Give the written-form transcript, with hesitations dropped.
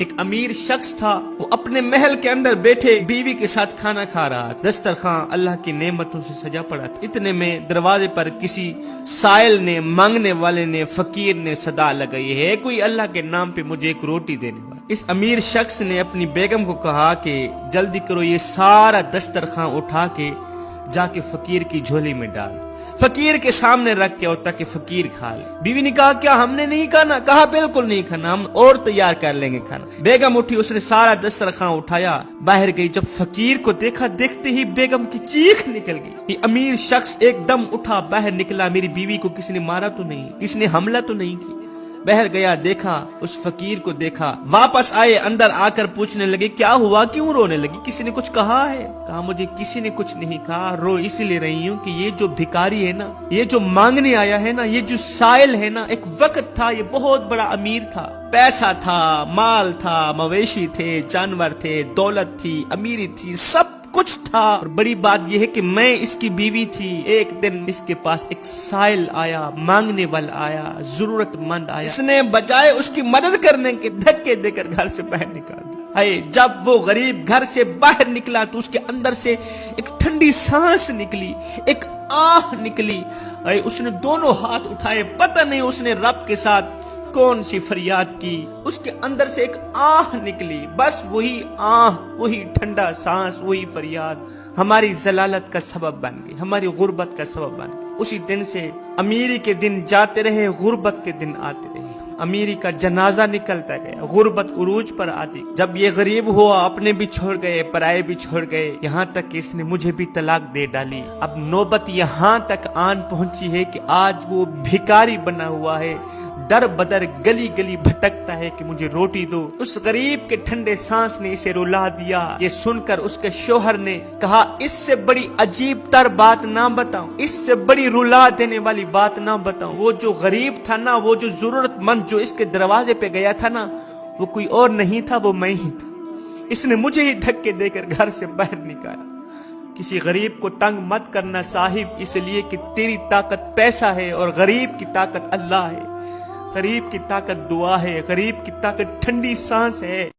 ایک امیر شخص تھا، وہ اپنے محل کے اندر بیٹھے بیوی کے ساتھ کھانا کھا رہا، دسترخوان اللہ کی نعمتوں سے سجا پڑا تھا۔ اتنے میں دروازے پر کسی سائل نے، مانگنے والے نے، فقیر نے صدا لگائی ہے، کوئی اللہ کے نام پہ مجھے ایک روٹی دینے والا۔ اس امیر شخص نے اپنی بیگم کو کہا کہ جلدی کرو، یہ سارا دسترخوان اٹھا کے جا کے فقیر کی جھولی میں ڈال، فقیر کے سامنے رکھ کے، تاکہ فقیر کھا لے۔ بیوی نے کہا کیا ہم نے نہیں کھانا؟ کہا بالکل نہیں کھانا، ہم اور تیار کر لیں گے کھانا۔ بیگم اٹھی، اس نے سارا دسترخوان اٹھایا، باہر گئی، جب فقیر کو دیکھا، دیکھتے ہی بیگم کی چیخ نکل گئی۔ یہ امیر شخص ایک دم اٹھا، باہر نکلا، میری بیوی کو کسی نے مارا تو نہیں، کسی نے حملہ تو نہیں کی؟ باہر گیا، دیکھا، اس فقیر کو دیکھا، واپس آئے، اندر آ کر پوچھنے لگے کیا ہوا، کیوں رونے لگی، کسی نے کچھ کہا ہے؟ کہا مجھے کسی نے کچھ نہیں کہا، رو اسی لیے رہی ہوں کہ یہ جو بھکاری ہے نا، یہ جو مانگنے آیا ہے نا، یہ جو سائل ہے نا، ایک وقت تھا یہ بہت بڑا امیر تھا، پیسہ تھا، مال تھا، مویشی تھے، جانور تھے، دولت تھی، امیری تھی، سب کچھ تھا، اور بڑی بات یہ ہے کہ میں اس کی بیوی تھی۔ ایک دن اس کے پاس ایک سائل آیا، مانگنے والا آیا، ضرورت مند آیا، اس نے بجائے اس کی مدد کرنے کے دھکے دے کر گھر سے باہر نکال دیا۔ جب وہ غریب گھر سے باہر نکلا تو اس کے اندر سے ایک ٹھنڈی سانس نکلی، ایک آہ نکلی۔ اس نے دونوں ہاتھ اٹھائے، پتہ نہیں اس نے رب کے ساتھ کون سی فریاد کی، اس کے اندر سے ایک آہ نکلی، بس وہی آہ، وہی ٹھنڈا سانس، وہی فریاد ہماری ذلالت کا سبب بن گئی، ہماری غربت کا سبب بن گئی۔ اسی دن سے امیری کے دن جاتے رہے، غربت کے دن آتے رہے، امیری کا جنازہ نکلتا گیا، غربت عروج پر آتی۔ جب یہ غریب ہوا، اپنے بھی چھوڑ گئے، پرائے بھی چھوڑ گئے، یہاں تک کہ اس نے مجھے بھی طلاق دے ڈالی۔ اب نوبت یہاں تک آن پہنچی ہے کہ آج وہ بھکاری بنا ہوا ہے، در بدر گلی گلی بھٹکتا ہے کہ مجھے روٹی دو۔ اس غریب کے ٹھنڈے سانس نے اسے رلا دیا۔ یہ سن کر اس کے شوہر نے کہا اس سے بڑی عجیب تر بات نہ بتاؤں، اس سے بڑی رلا دینے والی بات نہ بتاؤں۔ وہ جو غریب تھا نا، وہ جو ضرورت مند جو اس کے دروازے پہ گیا تھا نا، وہ کوئی اور نہیں تھا، وہ میں ہی تھا۔ اس نے مجھے ہی دھکے دے کر گھر سے باہر نکالا۔ کسی غریب کو تنگ مت کرنا صاحب، اس لیے کہ تیری طاقت پیسہ ہے اور غریب کی طاقت اللہ ہے، غریب کی طاقت دعا ہے، غریب کی طاقت ٹھنڈی سانس ہے۔